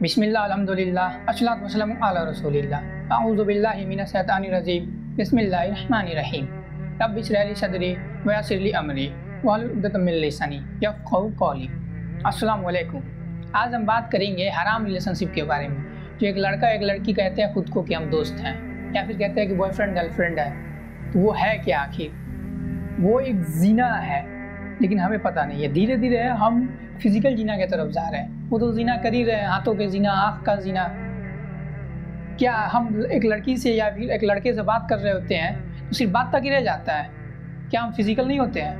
बिस्मिल्लाह अल्हम्दुलिल्लाह अस्सलातु वस्सलामु अला रसूलिल्लाह अऊज़ु बिल्लाहि मिनश शैतानिर रजीम बिस्मिल्लाहिर रहमानिर रहीम रब्बि इश्रह ली सदरी व यस्सिर ली अमरी वहलुल उक़दतम मिन लिसानी यफ़क़हू क़ौली। अस्सलामु अलैकुम। आज हम बात करेंगे हराम रिलेशनशिप के बारे में। जो एक लड़का एक लड़की कहते हैं खुद को कि हम दोस्त हैं, या फिर कहते हैं कि बॉयफ्रेंड गर्लफ्रेंड है, तो वो है क्या आखिर? वो एक ज़िना है, लेकिन हमें पता नहीं है। धीरे धीरे हम फिजिकल जीना की तरफ जा रहे हैं। वो तो जीना कर ही रहे हैं, हाथों के जीना, आँख का जीना। क्या हम एक लड़की से या फिर एक लड़के से बात कर रहे होते हैं तो सिर्फ बात तक ही रह जाता है? क्या हम फिजिकल नहीं होते हैं?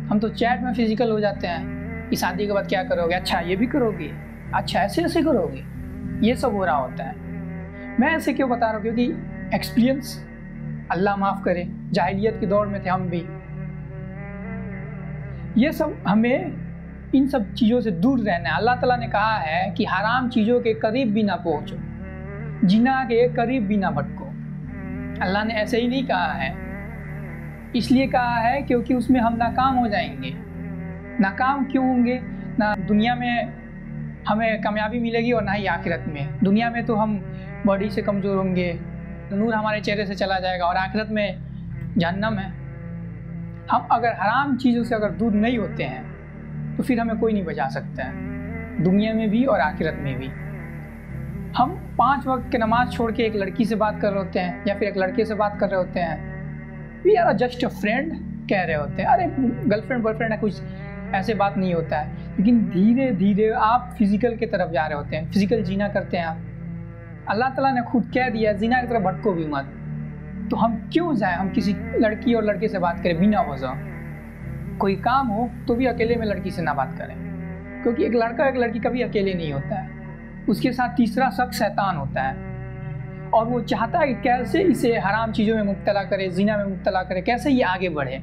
हम तो चैट में फिजिकल हो जाते हैं कि शादी के बाद क्या करोगे, अच्छा ये भी करोगे, अच्छा ऐसे ऐसे करोगे, ये सब हो रहा होता है। मैं ऐसे क्यों बता रहा हूँ? क्योंकि एक्सपीरियंस, अल्लाह माफ़ करे, जाहिलियत के दौर में थे हम भी। ये सब हमें इन सब चीज़ों से दूर रहना है। अल्लाह ताला ने कहा है कि हराम चीज़ों के करीब भी ना पहुँचो, जिना के करीब भी ना भटको। अल्लाह ने ऐसे ही नहीं कहा है, इसलिए कहा है क्योंकि उसमें हम नाकाम हो जाएंगे। नाकाम क्यों होंगे? ना दुनिया में हमें कामयाबी मिलेगी और ना ही आखिरत में। दुनिया में तो हम बॉडी से कमज़ोर होंगे, नूर हमारे चेहरे से चला जाएगा, और आखिरत में जहन्नम है। हम अगर हराम चीज़ों से अगर दूर नहीं होते हैं तो फिर हमें कोई नहीं बचा सकता है, दुनिया में भी और आखिरत में भी। हम 5 वक्त की नमाज़ छोड़ के एक लड़की से बात कर रहे होते हैं या फिर एक लड़के से बात कर रहे होते हैं, we are just a friend कह रहे होते हैं, अरे गर्लफ्रेंड बॉयफ्रेंड है, कुछ ऐसे बात नहीं होता है। लेकिन धीरे धीरे आप फिजिकल की तरफ जा रहे होते हैं, फिजिकल जीना करते हैं आप। अल्लाह ताला ने खुद कह दिया जीना की तरफ भटको भी मत। तो हम क्यों जाएं? हम किसी लड़की और लड़के से बात करें बिना वजह। कोई काम हो तो भी अकेले में लड़की से ना बात करें, क्योंकि एक लड़का एक लड़की कभी अकेले नहीं होता है, उसके साथ तीसरा शख्स शैतान होता है, और वो चाहता है कि कैसे इसे हराम चीज़ों में मुब्तला करे, ज़िना में मुब्तला करे, कैसे ये आगे बढ़े।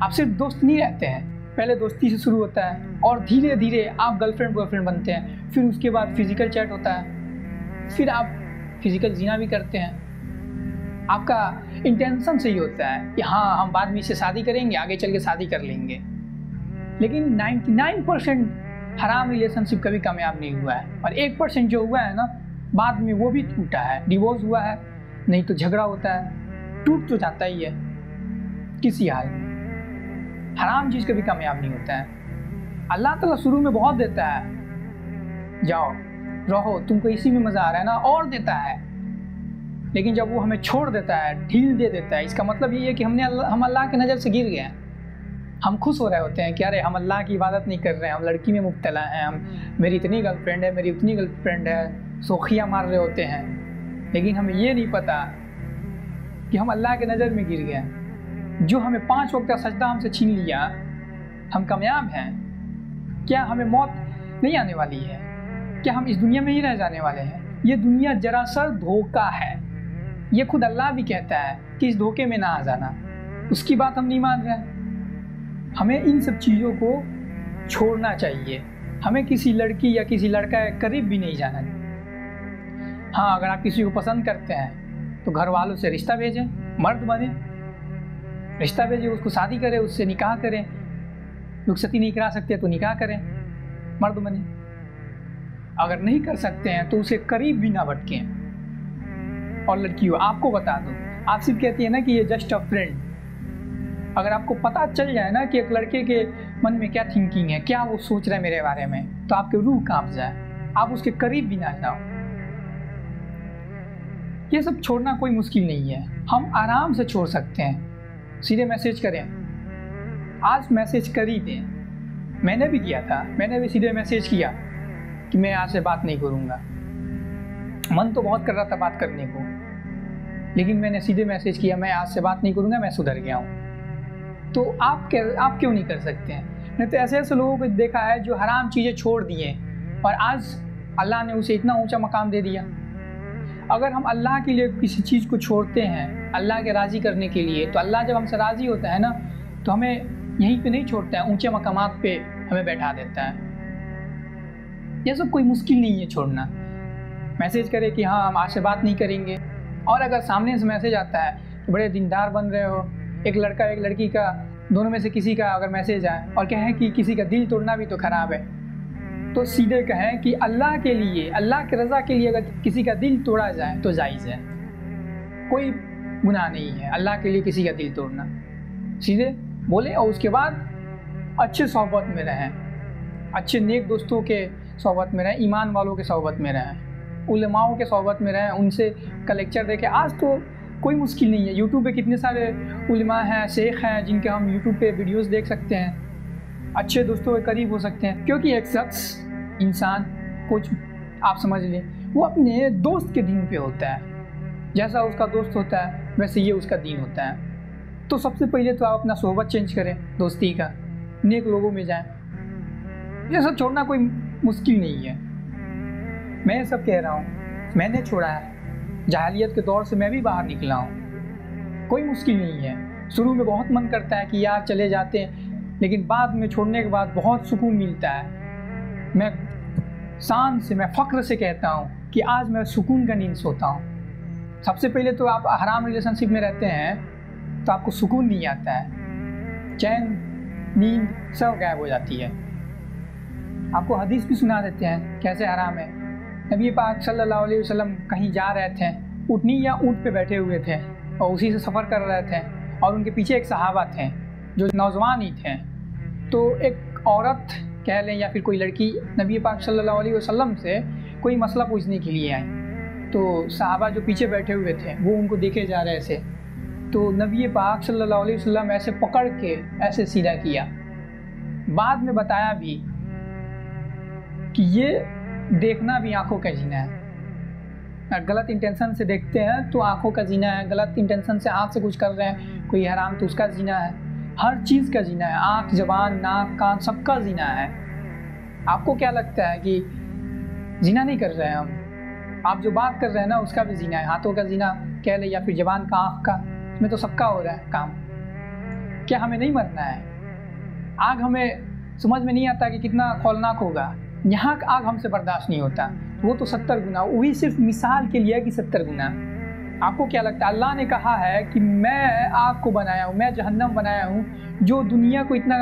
आप सिर्फ दोस्त नहीं रहते हैं, पहले दोस्ती से शुरू होता है और धीरे धीरे आप गर्लफ्रेंड बॉयफ्रेंड बनते हैं, फिर उसके बाद फिजिकल चैट होता है, फिर आप फिजिकल जीना भी करते हैं। आपका इंटेंशन सही होता है कि हाँ हम बाद में इससे शादी करेंगे, आगे चल के शादी कर लेंगे। लेकिन 99% हराम रिलेशनशिप कभी कामयाब नहीं हुआ है, और 1% जो हुआ है ना, बाद में वो भी टूटा है, डिवोर्स हुआ है, नहीं तो झगड़ा होता है, टूट तो जाता ही है किसी हाल में। हराम चीज़ कभी कामयाब नहीं होता है। अल्लाह ताला शुरू में बहुत देता है, जाओ रहो, तुमको इसी में मज़ा आ रहा है ना, और देता है। लेकिन जब वो हमें छोड़ देता है, ढील दे देता है, इसका मतलब ये है कि हम अल्लाह की नज़र से गिर गए हैं। हम खुश हो रहे होते हैं कि अरे हम अल्लाह की इबादत नहीं कर रहे हैं, हम लड़की में मुब्तला हैं, हम मेरी इतनी गर्लफ्रेंड है, मेरी उतनी गर्लफ्रेंड है, सोखियाँ मार रहे होते हैं। लेकिन हमें ये नहीं पता कि हम अल्लाह के नज़र में गिर गए हैं। जो हमें 5 वक्त का सजदा हमसे छीन लिया, हम कामयाब हैं क्या? हमें मौत नहीं आने वाली है क्या? हम इस दुनिया में ही रह जाने वाले हैं? ये दुनिया जरासर धोखा है। ये खुद अल्लाह भी कहता है कि इस धोखे में ना आ जाना। उसकी बात हम नहीं मान रहे हैं। हमें इन सब चीज़ों को छोड़ना चाहिए। हमें किसी लड़की या किसी लड़का के करीब भी नहीं जाना चाहिए। हाँ, अगर आप किसी को पसंद करते हैं तो घर वालों से रिश्ता भेजें, मर्द बने, रिश्ता भेजें, उसको शादी करें, उससे निकाह करें। रुखसती नहीं करा सकते तो निकाह करें, मर्द बने। अगर नहीं कर सकते हैं तो उसे करीब भी ना भटकें। और लड़कियों, आपको बता दूं, आप सिर्फ कहती है ना कि ये जस्ट अ फ्रेंड। अगर आपको पता चल जाए ना कि एक लड़के के मन में क्या थिंकिंग है, क्या वो सोच रहा है मेरे बारे में, तो आपकी रूह कांप जाए, आप उसके करीब भी ना जाओ। ये सब छोड़ना कोई मुश्किल नहीं है, हम आराम से छोड़ सकते हैं। सीधे मैसेज करें, आज मैसेज कर ही दें। मैंने भी किया था, मैंने भी सीधे मैसेज किया कि मैं आज से बात नहीं करूँगा। मन तो बहुत कर रहा था बात करने को, लेकिन मैंने सीधे मैसेज किया, मैं आज से बात नहीं करूँगा, मैं सुधर गया हूँ। तो आप क्यों नहीं कर सकते हैं? मैंने तो ऐसे ऐसे लोगों को देखा है जो हराम चीज़ें छोड़ दिए और आज अल्लाह ने उसे इतना ऊंचा मकाम दे दिया। अगर हम अल्लाह के लिए किसी चीज़ को छोड़ते हैं, अल्लाह के राज़ी करने के लिए, तो अल्लाह जब हमसे राज़ी होता है ना, तो हमें यहीं पे नहीं छोड़ता है, ऊंचे मकामात पे हमें बैठा देता है। यह सब कोई मुश्किल नहीं है छोड़ना। मैसेज करे कि हाँ हम आज से बात नहीं करेंगे, और अगर सामने से मैसेज आता है कि बड़े दीनदार बन रहे हो, एक लड़का एक लड़की का, दोनों में से किसी का अगर मैसेज आए और कहें कि किसी का दिल तोड़ना भी तो ख़राब है, तो सीधे कहें कि अल्लाह के लिए, अल्लाह की रज़ा के लिए अगर किसी का दिल तोड़ा जाए तो जायज़ है, कोई गुनाह नहीं है अल्लाह के लिए किसी का दिल तोड़ना। सीधे बोले और उसके बाद अच्छे सोहबत में रहें, अच्छे नेक दोस्तों के सोहबत में रहें, ईमान वालों के सोहबत में रहें, उलमाओं के सोहबत में रहें, उनसे का लेक्चर देखें। आज तो कोई मुश्किल नहीं है, यूट्यूब पे कितने सारे उलमा हैं, शेख हैं जिनके हम यूट्यूब पे वीडियोस देख सकते हैं, अच्छे दोस्तों के करीब हो सकते हैं। क्योंकि एक शख्स, इंसान, कुछ आप समझ लें, वो अपने दोस्त के दीन पे होता है, जैसा उसका दोस्त होता है वैसे ये उसका दीन होता है। तो सबसे पहले तो आप अपना सोहबत चेंज करें, दोस्ती का, नेक लोगों में जाएं। ये सब छोड़ना कोई मुश्किल नहीं है। मैं ये सब कह रहा हूँ, मैंने छोड़ा है, जाहिलियत के दौर से मैं भी बाहर निकला हूँ, कोई मुश्किल नहीं है। शुरू में बहुत मन करता है कि यार चले जाते हैं, लेकिन बाद में छोड़ने के बाद बहुत सुकून मिलता है। मैं शान से, मैं फ़ख्र से कहता हूँ कि आज मैं सुकून का नींद सोता हूँ। सबसे पहले तो आप हराम रिलेशनशिप में रहते हैं तो आपको सुकून नहीं आता है, चैन, नींद सब गायब हो जाती है। आपको हदीस भी सुना देते हैं कैसे हराम है। नबी पाक सल्लल्लाहु अलैहि वसल्लम कहीं जा रहे थे, ऊँटनी या ऊँट पे बैठे हुए थे और उसी से सफ़र कर रहे थे, और उनके पीछे एक सहाबा थे जो नौजवान ही थे। तो एक औरत कह लें या फिर कोई लड़की नबी पाक सल्लल्लाहु अलैहि वसल्लम से कोई मसला पूछने के लिए आई। तो सहाबा जो पीछे बैठे हुए थे वो उनको देखे जा रहे थे। तो नबी पाक सल्लल्लाहु अलैहि वसल्लम ऐसे पकड़ के ऐसे सीधा किया। बाद में बताया भी कि ये देखना भी आंखों का जीना है। अगर गलत इंटेंशन से देखते हैं तो आंखों का जीना है, गलत इंटेंशन से आँख से कुछ कर रहे हैं कोई हराम तो उसका जीना है। हर चीज़ का जीना है, आँख, ज़बान, नाक, कान, सबका जीना है। आपको क्या लगता है कि जीना नहीं कर रहे हैं हम? आप जो बात कर रहे हैं ना उसका भी जीना है, हाथों का जीना कह ले या फिर ज़बान का, आँख का, इसमें तो सबका हो रहा है काम। क्या हमें नहीं मरना है? आग हमें समझ में नहीं आता कि कितना खौलनाक होगा, यहाँ का आग हमसे बर्दाश्त नहीं होता, वो तो 70 गुना, वही सिर्फ मिसाल के लिए है कि 70 गुना। आपको क्या लगता है? अल्लाह ने कहा है कि मैं आग को बनाया हूँ, मैं जहन्नम बनाया हूँ, जो दुनिया को इतना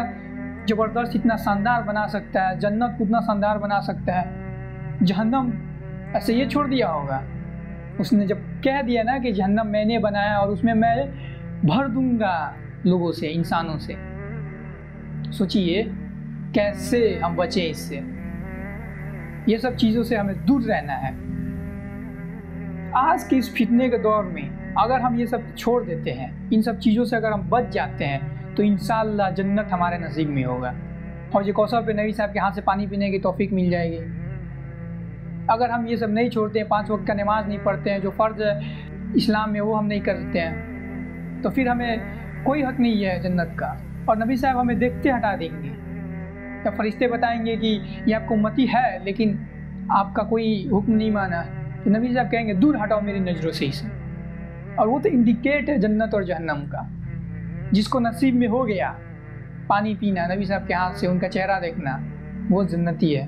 ज़बरदस्त, इतना शानदार बना सकता है, जन्नत को इतना शानदार बना सकता है, जहन्नम ऐसे ये छोड़ दिया होगा? उसने जब कह दिया ना कि जहन्नम मैंने बनाया और उसमें मैं भर दूंगा लोगों से, इंसानों से, सोचिए कैसे हम बचें इससे। ये सब चीज़ों से हमें दूर रहना है। आज के इस फितने के दौर में अगर हम ये सब छोड़ देते हैं, इन सब चीज़ों से अगर हम बच जाते हैं तो इंशाअल्लाह जन्नत हमारे नसीब में होगा। और ये कौसर पे नबी साहब के हाथ से पानी पीने की तौफीक मिल जाएगी। अगर हम ये सब नहीं छोड़ते हैं, 5 वक्त का नमाज नहीं पढ़ते हैं, जो फ़र्ज़ है इस्लाम में वो हम नहीं करते हैं, तो फिर हमें कोई हक़ नहीं है जन्नत का। और नबी साहब हमें देखते हटा देंगे, या फरिश्ते बताएंगे कि ये आपको उम्मती है लेकिन आपका कोई हुक्म नहीं माना, तो नबी साहब कहेंगे दूर हटाओ मेरी नज़रों से इसे। और वो तो इंडिकेट है जन्नत और जहन्नम का। जिसको नसीब में हो गया पानी पीना, नबी साहब के हाथ से उनका चेहरा देखना, वो जन्नती है।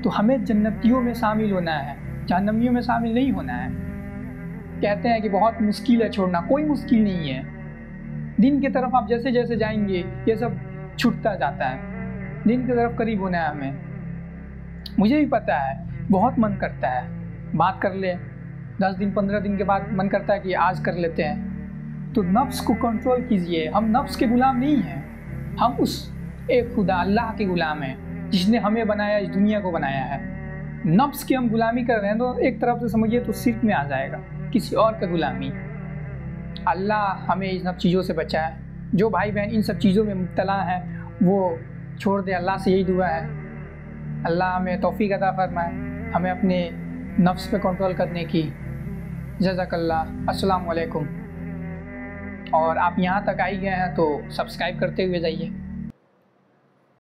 तो हमें जन्नतियों में शामिल होना है, जहन्नमियों में शामिल नहीं होना है। कहते हैं कि बहुत मुश्किल है छोड़ना, कोई मुश्किल नहीं है। दिन की तरफ आप जैसे जैसे जाएंगे ये सब छूटता जाता है, दिन की तरफ करीब होना है हमें। मुझे भी पता है, बहुत मन करता है बात कर ले, 10 दिन 15 दिन के बाद मन करता है कि आज कर लेते हैं। तो नफ्स को कंट्रोल कीजिए। हम नफ्स के गुलाम नहीं हैं, हम उस एक खुदा अल्लाह के गुलाम हैं जिसने हमें बनाया, इस दुनिया को बनाया है। नफ्स की हम गुलामी कर रहे हैं तो एक तरफ से समझिए तो शिर्क में आ जाएगा, किसी और का गुलामी। अल्लाह हमें इन सब चीज़ों से बचाए। जो भाई बहन इन सब चीज़ों में मुब्तला हैं वो छोड़ दे, अल्लाह से यही दुआ है। अल्लाह हमें तौफीक अता फरमाए, हमें अपने नफ्स पे कंट्रोल करने की। जज़ाकल्लाह। अस्सलाम वालेकुम। और आप यहाँ तक आई गए हैं तो सब्सक्राइब करते हुए जाइए।